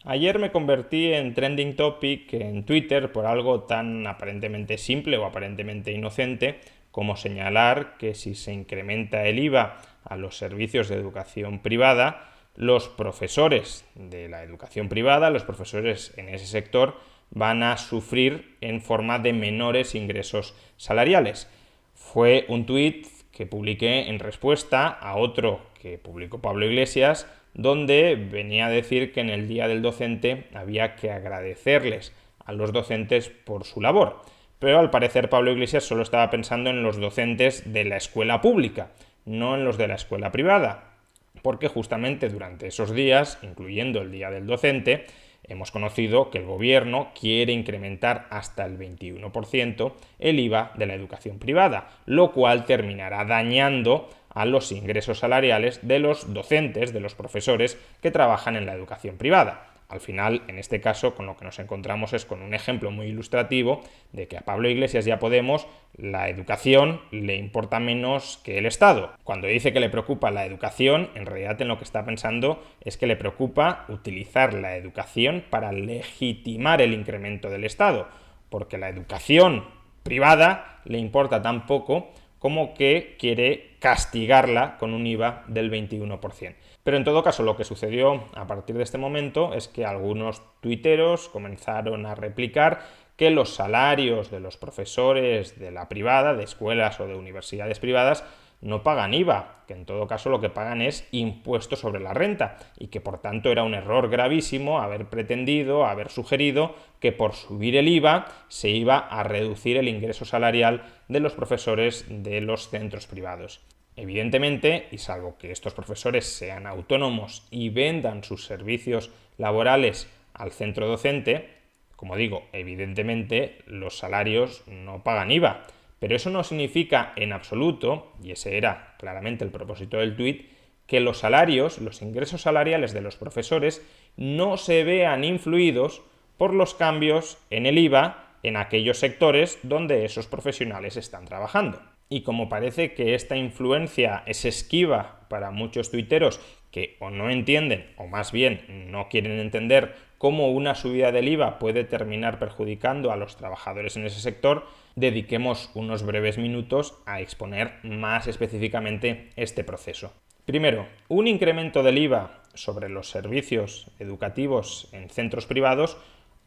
Ayer me convertí en trending topic en Twitter por algo tan aparentemente simple o aparentemente inocente como señalar que si se incrementa el IVA a los servicios de educación privada, los profesores de la educación privada, los profesores en ese sector, van a sufrir en forma de menores ingresos salariales. Fue un tuit que publiqué en respuesta a otro que publicó Pablo Iglesias, donde venía a decir que en el Día del Docente había que agradecerles a los docentes por su labor. Pero al parecer Pablo Iglesias solo estaba pensando en los docentes de la escuela pública, no en los de la escuela privada, porque justamente durante esos días, incluyendo el Día del Docente, hemos conocido que el gobierno quiere incrementar hasta el 21% el IVA de la educación privada, lo cual terminará dañando a los ingresos salariales de los docentes, de los profesores que trabajan en la educación privada. Al final, en este caso, con lo que nos encontramos es con un ejemplo muy ilustrativo de que a Pablo Iglesias y a Podemos la educación le importa menos que el Estado. Cuando dice que le preocupa la educación, en realidad en lo que está pensando es que le preocupa utilizar la educación para legitimar el incremento del Estado, porque la educación privada le importa tan poco como que quiere castigarla con un IVA del 21%. Pero en todo caso, lo que sucedió a partir de este momento es que algunos tuiteros comenzaron a replicar que los salarios de los profesores de la privada, de escuelas o de universidades privadas, no pagan IVA, que en todo caso lo que pagan es impuesto sobre la renta y que por tanto era un error gravísimo haber pretendido, haber sugerido que por subir el IVA se iba a reducir el ingreso salarial de los profesores de los centros privados. Evidentemente, y salvo que estos profesores sean autónomos y vendan sus servicios laborales al centro docente, como digo, evidentemente los salarios no pagan IVA, pero eso no significa en absoluto, y ese era claramente el propósito del tuit, que los salarios, los ingresos salariales de los profesores no se vean influidos por los cambios en el IVA en aquellos sectores donde esos profesionales están trabajando. Y como parece que esta influencia es esquiva para muchos tuiteros que o no entienden o más bien no quieren entender cómo una subida del IVA puede terminar perjudicando a los trabajadores en ese sector, dediquemos unos breves minutos a exponer más específicamente este proceso. Primero, un incremento del IVA sobre los servicios educativos en centros privados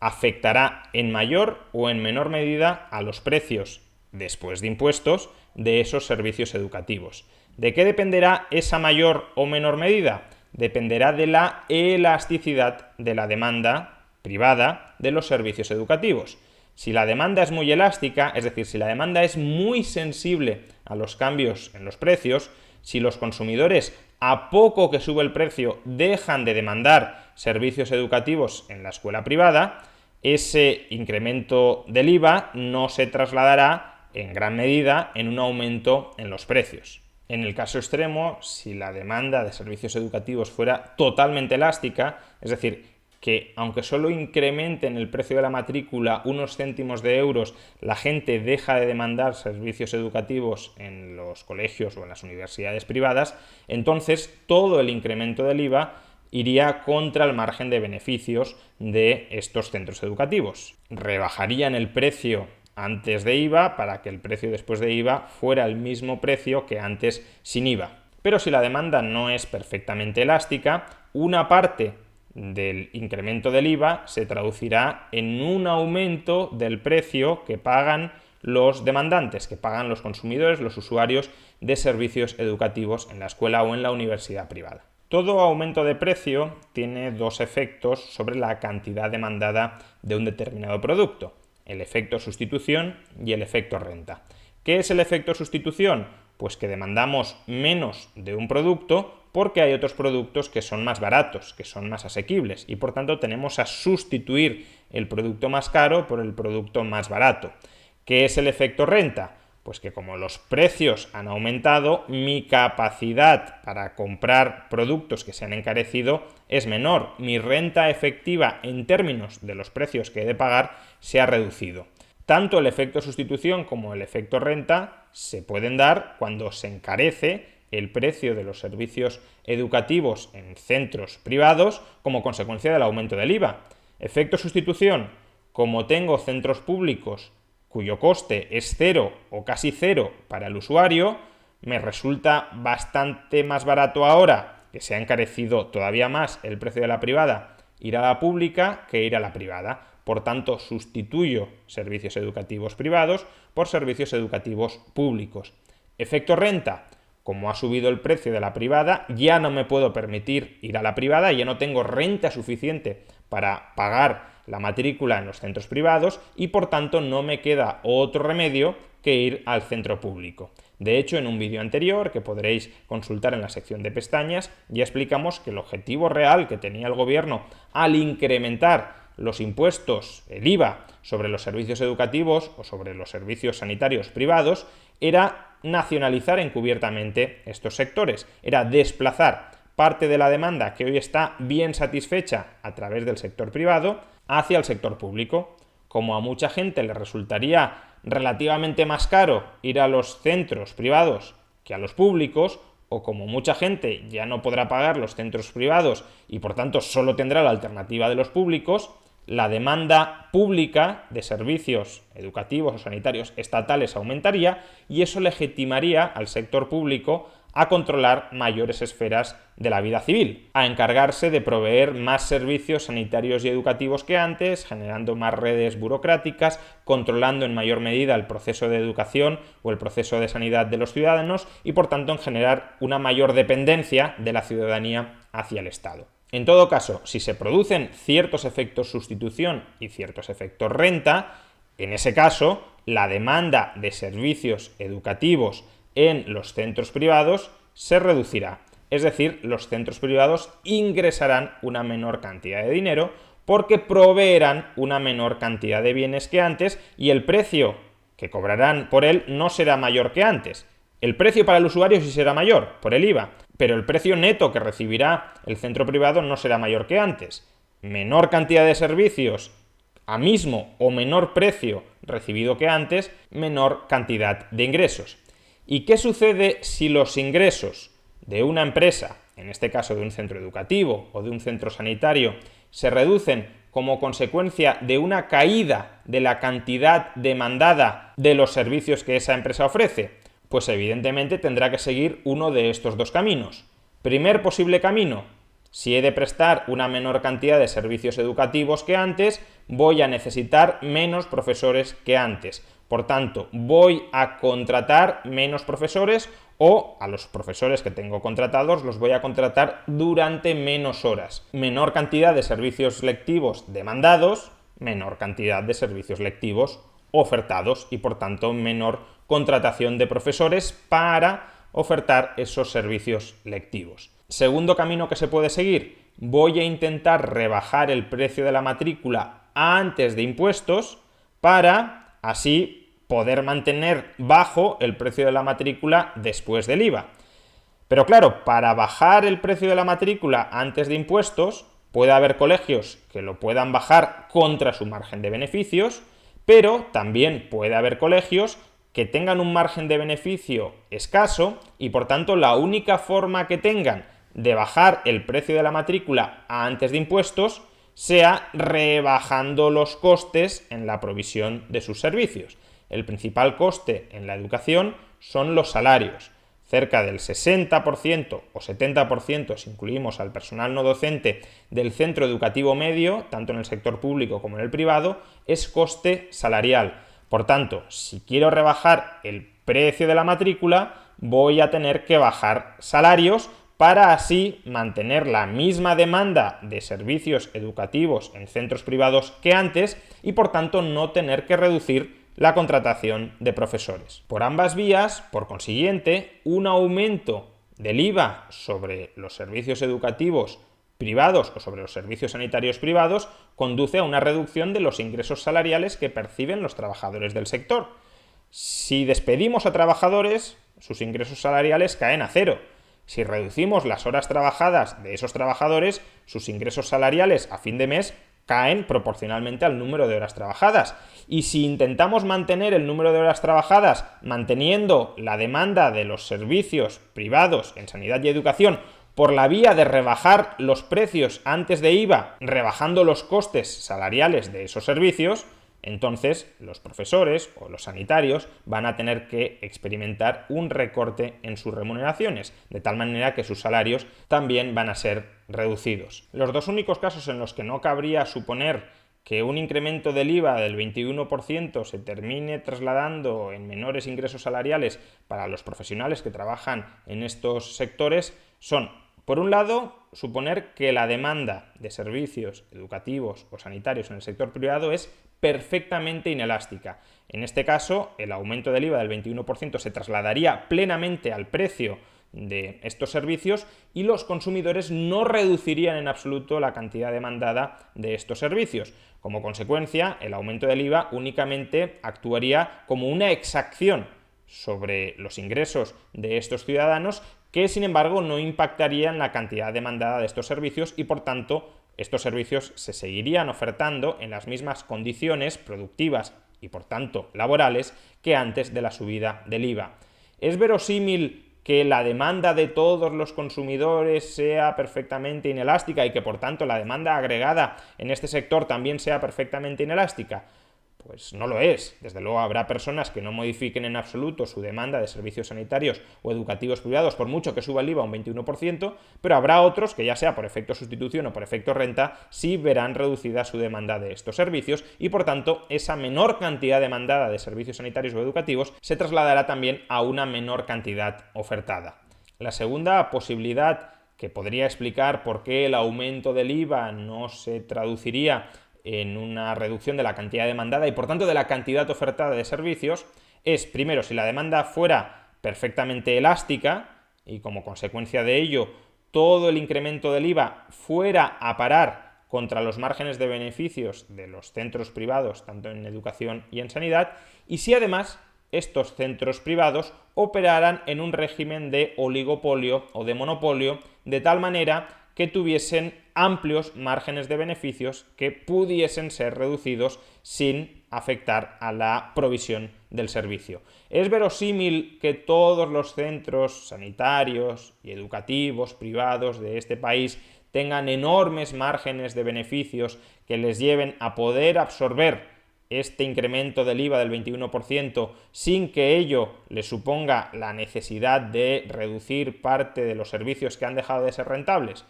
afectará en mayor o en menor medida a los precios, después de impuestos, de esos servicios educativos. ¿De qué dependerá esa mayor o menor medida? Dependerá de la elasticidad de la demanda privada de los servicios educativos. Si la demanda es muy elástica, es decir, si la demanda es muy sensible a los cambios en los precios, si los consumidores a poco que sube el precio dejan de demandar servicios educativos en la escuela privada, ese incremento del IVA no se trasladará en gran medida en un aumento en los precios. En el caso extremo, si la demanda de servicios educativos fuera totalmente elástica, es decir, que aunque solo incrementen el precio de la matrícula unos céntimos de euros, la gente deja de demandar servicios educativos en los colegios o en las universidades privadas, entonces todo el incremento del IVA iría contra el margen de beneficios de estos centros educativos. Rebajarían el precio antes de IVA para que el precio después de IVA fuera el mismo precio que antes sin IVA. Pero si la demanda no es perfectamente elástica, una parte del incremento del IVA se traducirá en un aumento del precio que pagan los demandantes, que pagan los consumidores, los usuarios de servicios educativos en la escuela o en la universidad privada. Todo aumento de precio tiene dos efectos sobre la cantidad demandada de un determinado producto: el efecto sustitución y el efecto renta. ¿Qué es el efecto sustitución? Pues que demandamos menos de un producto porque hay otros productos que son más baratos, que son más asequibles y por tanto tenemos a sustituir el producto más caro por el producto más barato. ¿Qué es el efecto renta? Pues que como los precios han aumentado, mi capacidad para comprar productos que se han encarecido es menor. Mi renta efectiva en términos de los precios que he de pagar se ha reducido. Tanto el efecto sustitución como el efecto renta se pueden dar cuando se encarece el precio de los servicios educativos en centros privados como consecuencia del aumento del IVA. Efecto sustitución: como tengo centros públicos cuyo coste es cero o casi cero para el usuario, me resulta bastante más barato ahora, que se ha encarecido todavía más el precio de la privada, ir a la pública que ir a la privada. Por tanto, sustituyo servicios educativos privados por servicios educativos públicos. Efecto renta: como ha subido el precio de la privada, ya no me puedo permitir ir a la privada, ya no tengo renta suficiente para pagar la matrícula en los centros privados y por tanto no me queda otro remedio que ir al centro público. De hecho, en un vídeo anterior, que podréis consultar en la sección de pestañas, ya explicamos que el objetivo real que tenía el gobierno al incrementar los impuestos, el IVA, sobre los servicios educativos o sobre los servicios sanitarios privados, era nacionalizar encubiertamente estos sectores, era desplazar parte de la demanda que hoy está bien satisfecha a través del sector privado hacia el sector público. Como a mucha gente le resultaría relativamente más caro ir a los centros privados que a los públicos, o como mucha gente ya no podrá pagar los centros privados y por tanto solo tendrá la alternativa de los públicos, la demanda pública de servicios educativos o sanitarios estatales aumentaría y eso legitimaría al sector público a controlar mayores esferas de la vida civil, a encargarse de proveer más servicios sanitarios y educativos que antes, generando más redes burocráticas, controlando en mayor medida el proceso de educación o el proceso de sanidad de los ciudadanos y por tanto en generar una mayor dependencia de la ciudadanía hacia el Estado. En todo caso, si se producen ciertos efectos sustitución y ciertos efectos renta, en ese caso, la demanda de servicios educativos en los centros privados se reducirá. Es decir, los centros privados ingresarán una menor cantidad de dinero porque proveerán una menor cantidad de bienes que antes y el precio que cobrarán por él no será mayor que antes. El precio para el usuario sí será mayor, por el IVA, pero el precio neto que recibirá el centro privado no será mayor que antes. Menor cantidad de servicios a mismo o menor precio recibido que antes, menor cantidad de ingresos. ¿Y qué sucede si los ingresos de una empresa, en este caso de un centro educativo o de un centro sanitario, se reducen como consecuencia de una caída de la cantidad demandada de los servicios que esa empresa ofrece? Pues evidentemente tendrá que seguir uno de estos dos caminos. Primer posible camino: si he de prestar una menor cantidad de servicios educativos que antes, voy a necesitar menos profesores que antes. Por tanto, voy a contratar menos profesores o a los profesores que tengo contratados los voy a contratar durante menos horas. Menor cantidad de servicios lectivos demandados, menor cantidad de servicios lectivos ofertados y por tanto menor contratación de profesores para ofertar esos servicios lectivos. Segundo camino que se puede seguir: voy a intentar rebajar el precio de la matrícula antes de impuestos para así poder mantener bajo el precio de la matrícula después del IVA. Pero claro, para bajar el precio de la matrícula antes de impuestos, puede haber colegios que lo puedan bajar contra su margen de beneficios, pero también puede haber colegios que tengan un margen de beneficio escaso y por tanto la única forma que tengan de bajar el precio de la matrícula antes de impuestos sea rebajando los costes en la provisión de sus servicios. El principal coste en la educación son los salarios. Cerca del 60% o 70%, si incluimos al personal no docente del centro educativo medio, tanto en el sector público como en el privado, es coste salarial. Por tanto, si quiero rebajar el precio de la matrícula, voy a tener que bajar salarios para así mantener la misma demanda de servicios educativos en centros privados que antes y por tanto no tener que reducir la contratación de profesores. Por ambas vías, por consiguiente, un aumento del IVA sobre los servicios educativos privados o sobre los servicios sanitarios privados conduce a una reducción de los ingresos salariales que perciben los trabajadores del sector. Si despedimos a trabajadores, sus ingresos salariales caen a cero. Si reducimos las horas trabajadas de esos trabajadores, sus ingresos salariales a fin de mes caen proporcionalmente al número de horas trabajadas. Y si intentamos mantener el número de horas trabajadas manteniendo la demanda de los servicios privados en sanidad y educación por la vía de rebajar los precios antes de IVA, rebajando los costes salariales de esos servicios, entonces los profesores o los sanitarios van a tener que experimentar un recorte en sus remuneraciones, de tal manera que sus salarios también van a ser reducidos. Los dos únicos casos en los que no cabría suponer que un incremento del IVA del 21% se termine trasladando en menores ingresos salariales para los profesionales que trabajan en estos sectores son, por un lado, suponer que la demanda de servicios educativos o sanitarios en el sector privado es perfectamente inelástica. En este caso, el aumento del IVA del 21% se trasladaría plenamente al precio de estos servicios y los consumidores no reducirían en absoluto la cantidad demandada de estos servicios. Como consecuencia, el aumento del IVA únicamente actuaría como una exacción sobre los ingresos de estos ciudadanos que, sin embargo, no impactaría en la cantidad demandada de estos servicios y, por tanto, estos servicios se seguirían ofertando en las mismas condiciones productivas y, por tanto, laborales que antes de la subida del IVA. ¿Es verosímil que la demanda de todos los consumidores sea perfectamente inelástica y que, por tanto, la demanda agregada en este sector también sea perfectamente inelástica? Pues no lo es. Desde luego habrá personas que no modifiquen en absoluto su demanda de servicios sanitarios o educativos privados por mucho que suba el IVA un 21%, pero habrá otros que, ya sea por efecto sustitución o por efecto renta, sí verán reducida su demanda de estos servicios y, por tanto, esa menor cantidad demandada de servicios sanitarios o educativos se trasladará también a una menor cantidad ofertada. La segunda posibilidad que podría explicar por qué el aumento del IVA no se traduciría en una reducción de la cantidad demandada y, por tanto, de la cantidad ofertada de servicios es, primero, si la demanda fuera perfectamente elástica y, como consecuencia de ello, todo el incremento del IVA fuera a parar contra los márgenes de beneficios de los centros privados, tanto en educación y en sanidad, y si además estos centros privados operaran en un régimen de oligopolio o de monopolio, de tal manera que tuviesen amplios márgenes de beneficios que pudiesen ser reducidos sin afectar a la provisión del servicio. ¿Es verosímil que todos los centros sanitarios y educativos privados de este país tengan enormes márgenes de beneficios que les lleven a poder absorber este incremento del IVA del 21% sin que ello les suponga la necesidad de reducir parte de los servicios que han dejado de ser rentables?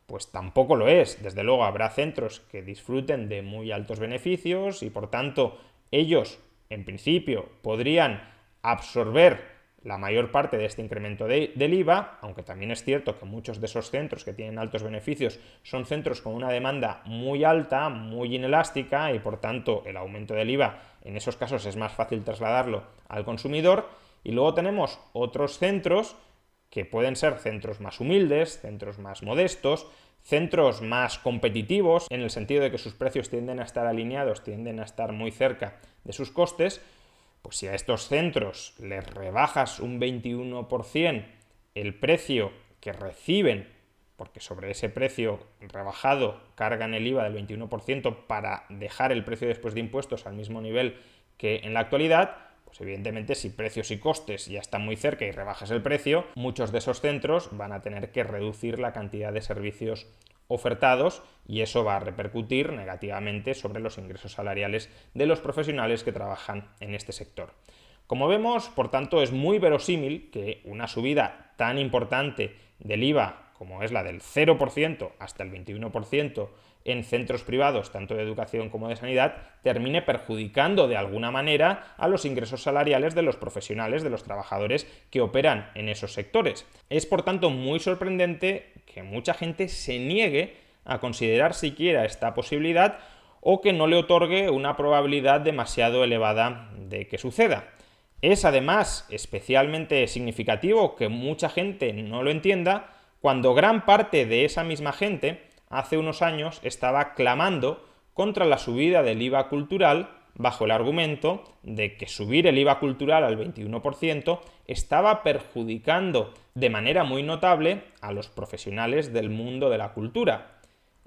Pues tampoco lo es. Desde luego habrá centros que disfruten de muy altos beneficios y, por tanto, ellos, en principio, podrían absorber la mayor parte de este incremento del IVA, aunque también es cierto que muchos de esos centros que tienen altos beneficios son centros con una demanda muy alta, muy inelástica y, por tanto, el aumento del IVA en esos casos es más fácil trasladarlo al consumidor. Y luego tenemos otros centros que pueden ser centros más humildes, centros más modestos, centros más competitivos, en el sentido de que sus precios tienden a estar alineados, tienden a estar muy cerca de sus costes. Pues si a estos centros les rebajas un 21% el precio que reciben, porque sobre ese precio rebajado cargan el IVA del 21% para dejar el precio después de impuestos al mismo nivel que en la actualidad, pues evidentemente si precios y costes ya están muy cerca y rebajas el precio, muchos de esos centros van a tener que reducir la cantidad de servicios ofertados y eso va a repercutir negativamente sobre los ingresos salariales de los profesionales que trabajan en este sector. Como vemos, por tanto, es muy verosímil que una subida tan importante del IVA como es la del 0% hasta el 21% en centros privados, tanto de educación como de sanidad, termine perjudicando de alguna manera a los ingresos salariales de los profesionales, de los trabajadores que operan en esos sectores. Es, por tanto, muy sorprendente que mucha gente se niegue a considerar siquiera esta posibilidad o que no le otorgue una probabilidad demasiado elevada de que suceda. Es, además, especialmente significativo que mucha gente no lo entienda cuando gran parte de esa misma gente hace unos años estaba clamando contra la subida del IVA cultural bajo el argumento de que subir el IVA cultural al 21% estaba perjudicando de manera muy notable a los profesionales del mundo de la cultura.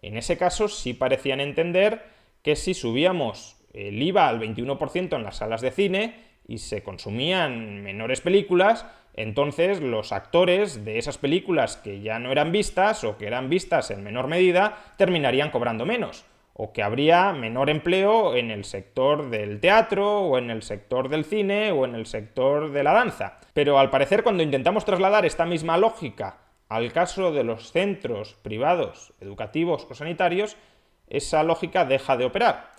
En ese caso sí parecían entender que si subíamos el IVA al 21% en las salas de cine y se consumían menores películas, entonces los actores de esas películas que ya no eran vistas o que eran vistas en menor medida terminarían cobrando menos, o que habría menor empleo en el sector del teatro o en el sector del cine o en el sector de la danza. Pero al parecer, cuando intentamos trasladar esta misma lógica al caso de los centros privados, educativos o sanitarios, esa lógica deja de operar.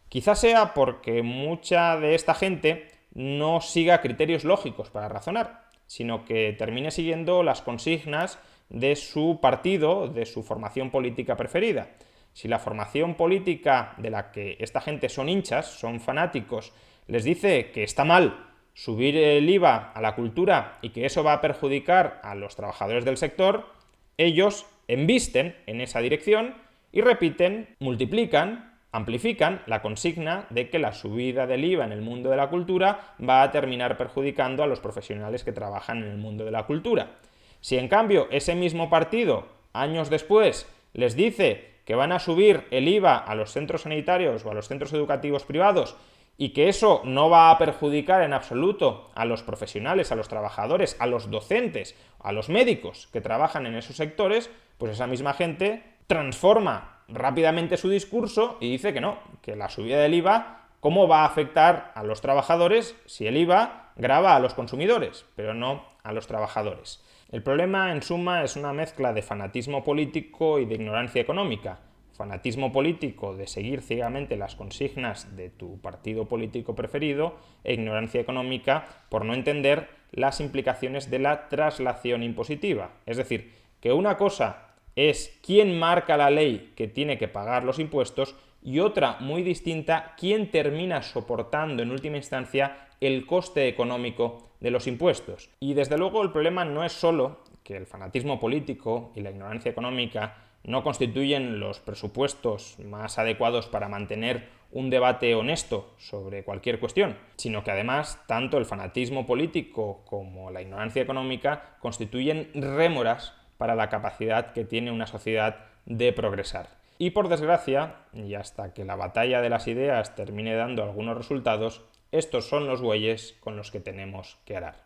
Quizás sea porque mucha de esta gente no siga criterios lógicos para razonar, sino que termine siguiendo las consignas de su partido, de su formación política preferida. Si la formación política de la que esta gente son hinchas, son fanáticos, les dice que está mal subir el IVA a la cultura y que eso va a perjudicar a los trabajadores del sector, ellos embisten en esa dirección y repiten, multiplican, amplifican la consigna de que la subida del IVA en el mundo de la cultura va a terminar perjudicando a los profesionales que trabajan en el mundo de la cultura. Si en cambio ese mismo partido, años después, les dice que van a subir el IVA a los centros sanitarios o a los centros educativos privados y que eso no va a perjudicar en absoluto a los profesionales, a los trabajadores, a los docentes, a los médicos que trabajan en esos sectores, pues esa misma gente transforma rápidamente su discurso y dice que no, que la subida del IVA, ¿cómo va a afectar a los trabajadores si el IVA grava a los consumidores, pero no a los trabajadores? El problema, en suma, es una mezcla de fanatismo político y de ignorancia económica. Fanatismo político de seguir ciegamente las consignas de tu partido político preferido e ignorancia económica por no entender las implicaciones de la traslación impositiva. Es decir, que una cosa es quién marca la ley que tiene que pagar los impuestos y otra muy distinta, quién termina soportando en última instancia el coste económico de los impuestos. Y desde luego el problema no es solo que el fanatismo político y la ignorancia económica no constituyen los presupuestos más adecuados para mantener un debate honesto sobre cualquier cuestión, sino que además tanto el fanatismo político como la ignorancia económica constituyen rémoras para la capacidad que tiene una sociedad de progresar. Y por desgracia, y hasta que la batalla de las ideas termine dando algunos resultados, estos son los bueyes con los que tenemos que arar.